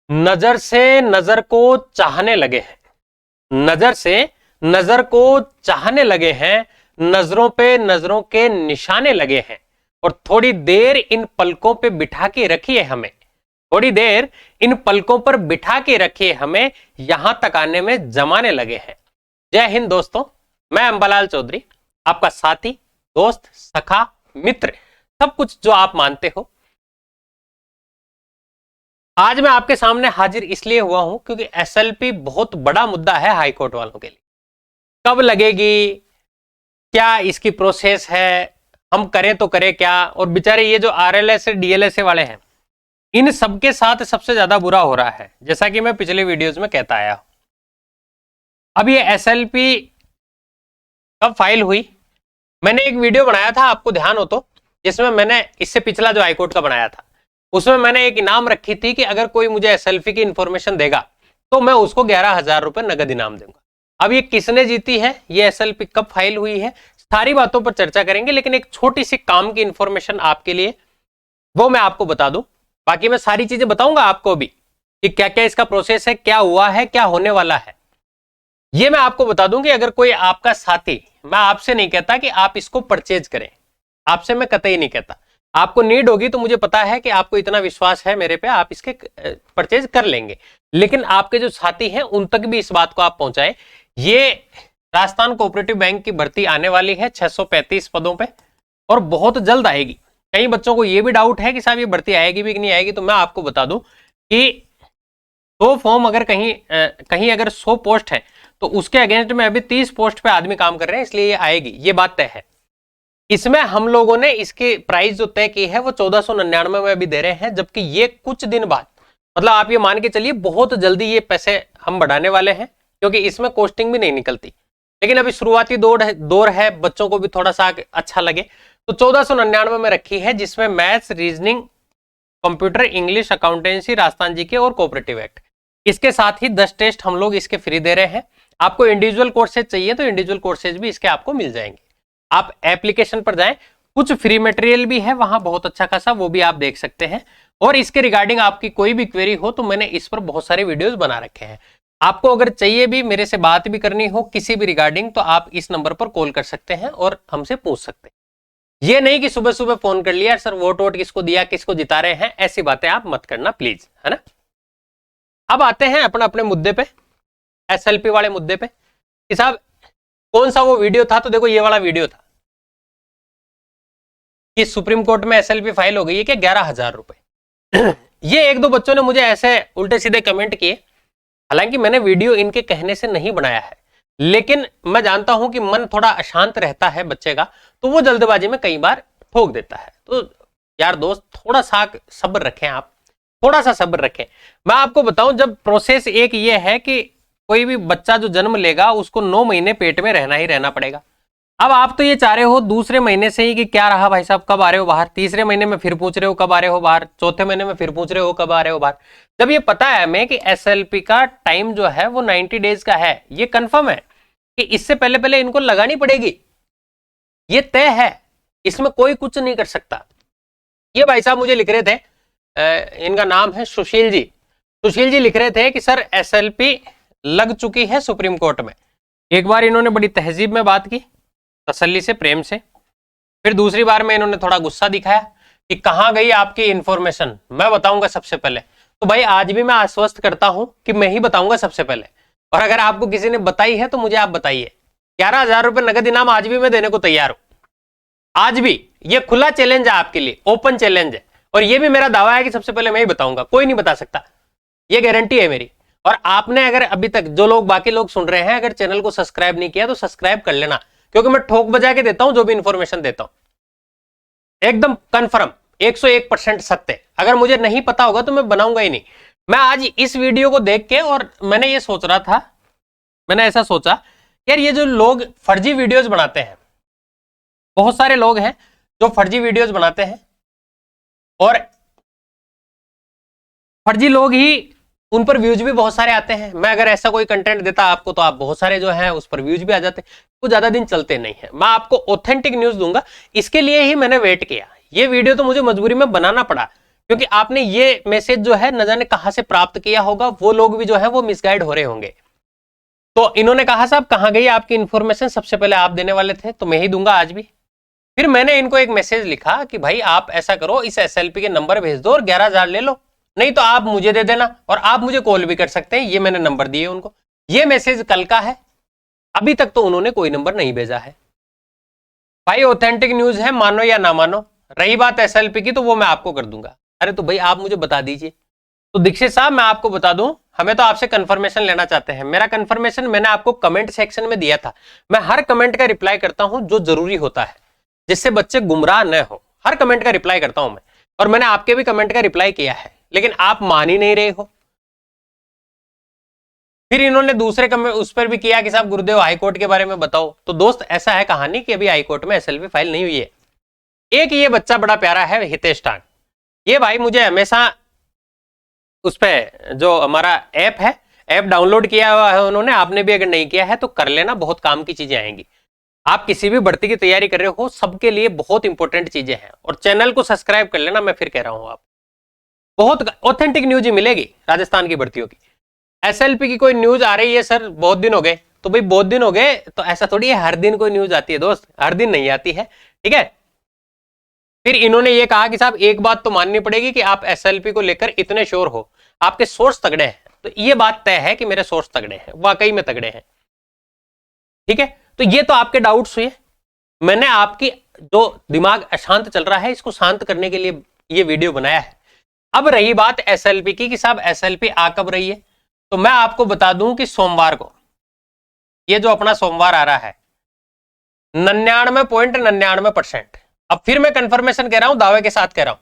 नजर से नजर को चाहने लगे हैं, नजर से नजर को चाहने लगे हैं, नजरों पे नजरों के निशाने लगे हैं, और थोड़ी देर इन पलकों पे बिठा के रखिए हमें, थोड़ी देर इन पलकों पर बिठा के रखिए हमें, यहां तक आने में जमाने लगे हैं। जय हिंद दोस्तों, मैं अंबालाल चौधरी, आपका साथी, दोस्त, सखा, मित्र, सब कुछ जो आप मानते हो। आज मैं आपके सामने हाजिर इसलिए हुआ हूं क्योंकि एसएलपी बहुत बड़ा मुद्दा है हाईकोर्ट वालों के लिए। कब लगेगी, क्या इसकी प्रोसेस है, हम करें तो करें क्या, और बेचारे ये जो आरएलएस डीएलएस वाले हैं, इन सबके साथ सबसे ज्यादा बुरा हो रहा है, जैसा कि मैं पिछले वीडियोस में कहता आया। अब ये एसएलपी कब फाइल हुई, मैंने एक वीडियो बनाया था, आपको ध्यान हो तो, जिसमें मैंने इससे पिछला जो हाईकोर्ट का बनाया था, उसमें मैंने एक इनाम रखी थी कि अगर कोई मुझे एसएलपी की इंफॉर्मेशन देगा तो मैं उसको 11,000 रुपए नगद इनाम दूंगा। अब ये किसने जीती है, ये एसएलपी कब फाइल हुई है, सारी बातों पर चर्चा करेंगे, लेकिन एक छोटी सी काम की इंफॉर्मेशन आपके लिए, वो मैं आपको बता दूं। बाकी मैं सारी चीजें बताऊंगा आपको भी कि क्या क्या इसका प्रोसेस है, क्या हुआ है, क्या होने वाला है, ये मैं आपको बता दूं कि अगर कोई आपका साथी, मैं आपसे नहीं कहता कि आप इसको परचेज करें, आपसे मैं कतई नहीं कहता, आपको नीड होगी तो मुझे पता है कि आपको इतना विश्वास है मेरे पे, आप इसके परचेज कर लेंगे, लेकिन आपके जो साथी हैं उन तक भी इस बात को आप पहुंचाएं। ये राजस्थान कोऑपरेटिव बैंक की भर्ती आने वाली है 635 पदों पे, और बहुत जल्द आएगी। कई बच्चों को ये भी डाउट है कि साहब ये भर्ती आएगी भी कि नहीं आएगी, तो मैं आपको बता दूं कि 100 फॉर्म अगर कहीं अगर 100 पोस्ट है तो उसके अगेंस्ट में अभी 30 पोस्ट पे आदमी काम कर रहे हैं, इसलिए ये आएगी, ये बात तय है। इसमें हम लोगों ने इसकी प्राइस जो तय की है वो 1499 में अभी दे रहे हैं, जबकि ये कुछ दिन बाद, मतलब आप ये मान के चलिए बहुत जल्दी ये पैसे हम बढ़ाने वाले हैं, क्योंकि इसमें कॉस्टिंग भी नहीं निकलती, लेकिन अभी शुरुआती दौर है, बच्चों को भी थोड़ा सा अच्छा लगे, तो 1499 में रखी है, जिसमें maths, reasoning, computer, English, accountancy, Rajasthan GK और कोऑपरेटिव एक्ट, इसके साथ ही 10 टेस्ट हम लोग इसके फ्री दे रहे हैं। आपको इंडिविजुअल कोर्सेज चाहिए तो इंडिविजुअल कोर्सेज भी इसके आपको मिल जाएंगे। आप एप्लीकेशन पर जाएं, कुछ फ्री मटेरियल भी है वहां बहुत अच्छा खासा, वो भी आप देख सकते हैं, और इसके रिगार्डिंग आपकी कोई भी क्वेरी हो तो मैंने इस पर बहुत सारे वीडियोस बना रखे हैं। आपको अगर चाहिए भी, मेरे से बात भी करनी हो किसी भी रिगार्डिंग, तो आप इस नंबर पर कॉल कर सकते हैं और हमसे पूछ सकते हैं। ये नहीं कि सुबह सुबह फोन कर लिया, सर वोट किसको दिया, किसको जिता रहे हैं, ऐसी बातें आप मत करना प्लीज, है ना। अब आते हैं अपने मुद्दे पे, एसएलपी वाले मुद्दे पे कि साहब कौन सा वो वीडियो था, तो देखो ये वाला वीडियो था कि सुप्रीम कोर्ट में एसएलपी फाइल हो गई है कि 11,000 रुपए। ये एक दो बच्चों ने मुझे ऐसे उल्टे सीधे कमेंट किए, हालांकि मैंने वीडियो इनके कहने से नहीं बनाया है, लेकिन मैं जानता हूं कि मन थोड़ा अशांत रहता है बच्चे का, तो वो जल्दबाजी में कई बार ठोक देता है। तो यार दोस्त, थोड़ा सा सब्र रखें, आप थोड़ा सा सब्र रखें। मैं आपको बताऊं, जब प्रोसेस एक ये है कि कोई भी बच्चा जो जन्म लेगा उसको 9 महीने पेट में रहना ही रहना पड़ेगा। अब आप तो ये चाह रहे हो दूसरे महीने से ही कि क्या रहा भाई साहब, कब आ रहे हो बाहर, तीसरे महीने में फिर पूछ रहे हो कब आ रहे हो बाहर, चौथे महीने में फिर पूछ रहे हो कब आ रहे हो बाहर। जब ये पता है हमें कि एसएलपी का टाइम जो है वो 90 डेज का है, ये कंफर्म है कि इससे पहले पहले इनको लगानी पड़ेगी, ये तय है, इसमें कोई कुछ नहीं कर सकता। ये भाई साहब मुझे लिख रहे थे, इनका नाम है सुशील जी, सुशील जी लिख रहे थे कि सर एसएलपी लग चुकी है सुप्रीम कोर्ट में। एक बार इन्होंने बड़ी तहजीब में बात की, तसल्ली से, प्रेम से, फिर दूसरी बार में इन्होंने थोड़ा गुस्सा दिखाया कि कहां गई आपकी इंफॉर्मेशन, मैं बताऊंगा सबसे पहले। तो भाई आज भी मैं आश्वस्त करता हूं कि मैं ही बताऊंगा सबसे पहले, और अगर आपको किसी ने बताई है तो मुझे आप बताइए। 11,000 रुपए नगद इनाम आज भी मैं देने को तैयार हूं, आज भी। ये खुला चैलेंज है आपके लिए, ओपन चैलेंज है, और ये भी मेरा दावा है कि सबसे पहले मैं ही बताऊंगा, कोई नहीं बता सकता, ये गारंटी है मेरी। और आपने अगर अभी तक, जो लोग बाकी लोग सुन रहे हैं, अगर चैनल को सब्सक्राइब नहीं किया तो सब्सक्राइब कर लेना, क्योंकि मैं ठोक बजा के देता हूं जो भी इंफॉर्मेशन देता हूं, एकदम कंफर्म 101% सत्य। अगर मुझे नहीं पता होगा तो मैं बनाऊंगा ही नहीं। मैं आज इस वीडियो को देख के, और मैंने ये सोच रहा था, मैंने ऐसा सोचा यार, ये जो लोग फर्जी वीडियोस बनाते हैं, बहुत सारे लोग हैं जो फर्जी वीडियोस बनाते हैं, और फर्जी लोग ही, उन पर व्यूज भी बहुत सारे आते हैं। मैं अगर ऐसा कोई कंटेंट देता आपको तो आप बहुत सारे जो हैं उस पर व्यूज भी आ जाते, वो ज्यादा दिन चलते नहीं है। मैं आपको ऑथेंटिक न्यूज दूंगा, इसके लिए ही मैंने वेट किया। ये वीडियो तो मुझे मजबूरी में बनाना पड़ा, क्योंकि आपने ये मैसेज जो है न जाने कहां से प्राप्त किया होगा, वो लोग भी जो है वो मिसगाइड हो रहे होंगे। तो इन्होंने कहा साहब कहां गई आपकी इंफॉर्मेशन, सबसे पहले आप देने वाले थे तो मैं ही दूंगा आज भी। फिर मैंने इनको एक मैसेज लिखा कि भाई आप ऐसा करो, इस एसएलपी के नंबर भेज दो और 11,000 ले लो, नहीं तो आप मुझे दे देना और आप मुझे कॉल भी कर सकते हैं। ये मैंने नंबर दिए उनको। ये मैसेज कल का है, अभी तक तो उन्होंने कोई नंबर नहीं भेजा है। भाई ऑथेंटिक न्यूज है, मानो या ना मानो। रही बात एसएलपी की तो वो मैं आपको कर दूंगा। अरे तो भाई आप मुझे बता दीजिए। तो दीक्षित साहब मैं आपको बता दूं, हमें तो आपसे कंफर्मेशन लेना चाहते हैं। मेरा कंफर्मेशन मैंने आपको कमेंट सेक्शन में दिया था। मैं हर कमेंट का रिप्लाई करता हूं जो जरूरी होता है, जिससे बच्चे गुमराह न हो। हर कमेंट का रिप्लाई करता हूं मैं, और मैंने आपके भी कमेंट का रिप्लाई किया है, लेकिन आप मान ही नहीं रहे हो। फिर इन्होंने दूसरे कमेंट उस पर भी किया कि साहब गुरुदेव हाईकोर्ट के बारे में बताओ। तो दोस्त ऐसा है कहानी कि अभी हाईकोर्ट में एसएलपी फाइल नहीं हुई है। एक ये बच्चा बड़ा प्यारा है हितेश टांग, ये भाई मुझे हमेशा उस पर जो हमारा ऐप है, ऐप डाउनलोड किया हुआ है उन्होंने, आपने भी अगर नहीं किया है तो कर लेना, बहुत काम की चीजें आएंगी। आप किसी भी भर्ती की तैयारी कर रहे हो, सबके लिए बहुत इंपॉर्टेंट चीजें हैं। और चैनल को सब्सक्राइब कर लेना, मैं फिर कह रहा हूं आप बहुत ऑथेंटिक न्यूज ही मिलेगी राजस्थान की भर्तियों की। एसएलपी की कोई न्यूज आ रही है सर बहुत दिन हो गए, तो भाई बहुत दिन हो गए तो ऐसा थोड़ी है हर दिन कोई न्यूज आती है दोस्त, हर दिन नहीं आती है, ठीक है। फिर इन्होंने ये कहा कि साहब एक बात तो माननी पड़ेगी कि आप एसएलपी को लेकर इतने श्योर हो, आपके सोर्स तगड़े हैं। तो ये बात तय है कि मेरे सोर्स तगड़े हैं, वाकई में तगड़े हैं, ठीक है। तो ये तो आपके डाउट्स हुए। मैंने आपकी जो दिमाग अशांत चल रहा है इसको शांत करने के लिए ये वीडियो बनाया है। अब रही बात एसएलपी की कि साहब एसएलपी आ कब रही है, तो मैं आपको बता दूं कि सोमवार को, ये जो अपना सोमवार आ रहा है, 99.99%, अब फिर मैं कंफर्मेशन कह रहा हूं, दावे के साथ कह रहा हूं,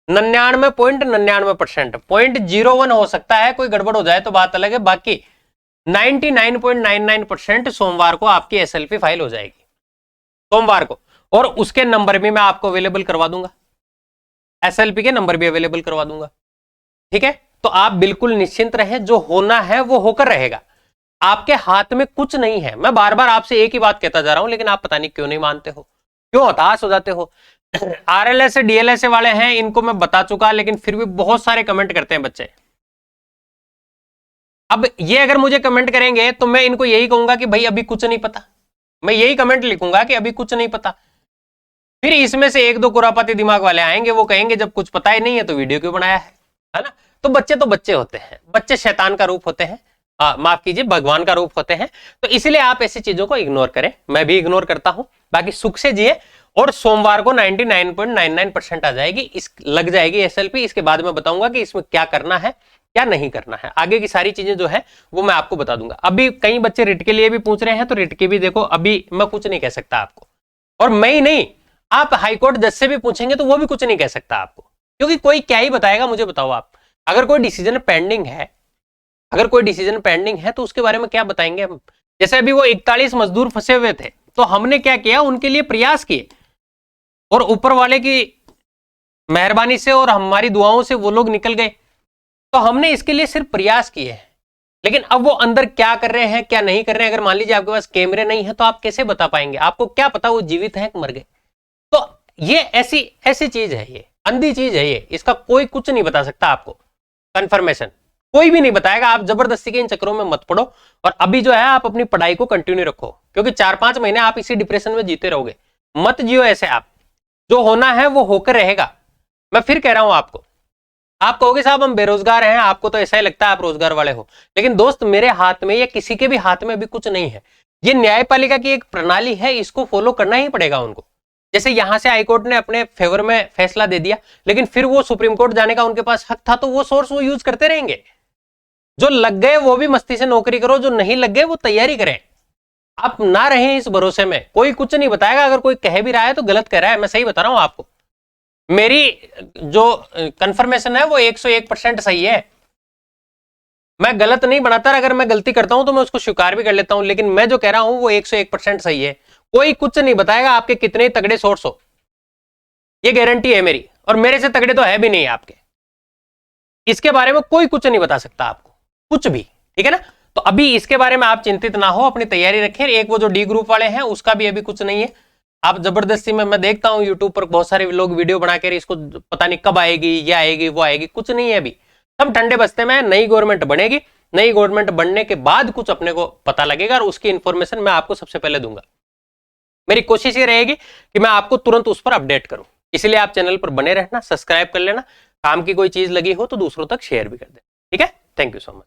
99.99%, 0.01 हो सकता है, कोई गड़बड़ हो जाए तो बात अलग है, बाकी 99.99% सोमवार को आपकी एसएलपी फाइल हो जाएगी सोमवार को। और उसके नंबर भी मैं आपको अवेलेबल करवा दूंगा, एसएलपी के नंबर भी अवेलेबल करवा दूंगा, ठीक है। तो आप बिल्कुल निश्चिंत रहें, जो होना है वो होकर रहेगा, आपके हाथ में कुछ नहीं है। मैं बार बार आपसे एक ही बात कहता जा रहा हूं, लेकिन आप पता नहीं क्यों नहीं मानते हो, क्यों हताश हो जाते हो। आरएलएस से डीएलएस वाले हैं, इनको मैं बता चुका, लेकिन फिर भी बहुत सारे कमेंट करते हैं बच्चे। अब ये अगर मुझे कमेंट करेंगे तो मैं इनको यही कहूंगा कि भाई अभी कुछ नहीं पता, मैं यही कमेंट लिखूंगा कि अभी कुछ नहीं पता। फिर इसमें से एक दो कुरापाती दिमाग वाले आएंगे, वो कहेंगे जब कुछ पता ही नहीं है तो वीडियो क्यों बनाया है ना। तो बच्चे होते हैं, बच्चे शैतान का रूप होते हैं, माफ कीजिए भगवान का रूप होते हैं। तो इसलिए आप ऐसी चीजों को इग्नोर करें, मैं भी इग्नोर करता हूं। बाकी सुख से जिए, और सोमवार को 99.99% आ जाएगी, इस लग जाएगी एसएलपी। इसके बाद मैं बताऊंगा कि इसमें क्या करना है क्या नहीं करना है, आगे की सारी चीजें जो है वो मैं आपको बता दूंगा। अभी कई बच्चे रिट के लिए भी पूछ रहे हैं, तो रिट के भी देखो अभी मैं कुछ नहीं कह सकता आपको, और मैं ही नहीं, आप हाईकोर्ट जज से भी पूछेंगे तो वो भी कुछ नहीं कह सकता आपको, क्योंकि कोई क्या ही बताएगा। मुझे बताओ आप, अगर कोई डिसीजन पेंडिंग है, अगर कोई डिसीजन पेंडिंग है तो उसके बारे में क्या बताएंगे हम। जैसे अभी वो 41 मजदूर फंसे हुए थे, तो हमने क्या किया, उनके लिए प्रयास किए, और ऊपर वाले की मेहरबानी से और हमारी दुआओं से वो लोग निकल गए। तो हमने इसके लिए सिर्फ प्रयास किए हैं, लेकिन अब वो अंदर क्या कर रहे हैं क्या नहीं कर रहे हैं, अगर मान लीजिए आपके पास कैमरे नहीं है तो आप कैसे बता पाएंगे, आपको क्या पता वो जीवित हैं कि मर गए। तो ये ऐसी चीज है, ये अंधी चीज है, ये इसका कोई कुछ नहीं बता सकता आपको, कंफर्मेशन कोई भी नहीं बताएगा। आप जबरदस्ती के इन चक्करों में मत पड़ो, और अभी जो है आप अपनी पढ़ाई को कंटिन्यू रखो, क्योंकि 4-5 महीने आप इसी डिप्रेशन में जीते रहोगे। मत जियो ऐसे, आप जो होना है वो होकर रहेगा। मैं फिर कह रहा हूं आपको, आप कहोगे साहब हम बेरोजगार हैं, आपको तो ऐसा ही लगता है आप रोजगार वाले हो, लेकिन दोस्त मेरे हाथ में या किसी के भी हाथ में भी कुछ नहीं है। ये न्यायपालिका की एक प्रणाली है, इसको फॉलो करना ही पड़ेगा उनको। जैसे यहां से हाईकोर्ट ने अपने फेवर में फैसला दे दिया, लेकिन फिर वो सुप्रीम कोर्ट जाने का उनके पास हक था, तो वो सोर्स वो यूज करते रहेंगे। जो लग गए वो भी मस्ती से नौकरी करो, जो नहीं लग गए वो तैयारी करें। आप ना रहें इस भरोसे में, कोई कुछ नहीं बताएगा। अगर कोई कह भी रहा है तो गलत कह रहा है, मैं सही बता रहा हूं आपको। मेरी जो कंफर्मेशन है वो 101% सही है, मैं गलत नहीं बनाता। अगर मैं गलती करता हूं तो मैं उसको स्वीकार भी कर लेता हूं, लेकिन मैं जो कह रहा हूं वो 101% सही है। कोई कुछ नहीं बताएगा आपके कितने तगड़े सोर्स हो, ये गारंटी है मेरी, और मेरे से तगड़े तो है भी नहीं आपके। इसके बारे में कोई कुछ नहीं बता सकता आपको, कुछ भी, ठीक है ना। तो अभी इसके बारे में आप चिंतित ना हो, अपनी तैयारी रखें। एक वो जो डी ग्रुप वाले हैं उसका भी अभी कुछ नहीं है, आप जबरदस्ती में, मैं देखता हूं यूट्यूब पर बहुत सारे लोग वीडियो बना कर इसको पता नहीं कब आएगी, ये आएगी वो आएगी, कुछ नहीं है अभी, सब ठंडे बस्ते में। नई गवर्नमेंट बनेगी, नई गवर्नमेंट बनने के बाद कुछ अपने को पता लगेगा और उसकी इंफॉर्मेशन मैं आपको सबसे पहले दूंगा। मेरी कोशिश ये रहेगी कि मैं आपको तुरंत उस पर अपडेट करूं, इसलिए आप चैनल पर बने रहना, सब्सक्राइब कर लेना, काम की कोई चीज लगी हो तो दूसरों तक शेयर भी कर देना। ठीक है, थैंक यू सो मच।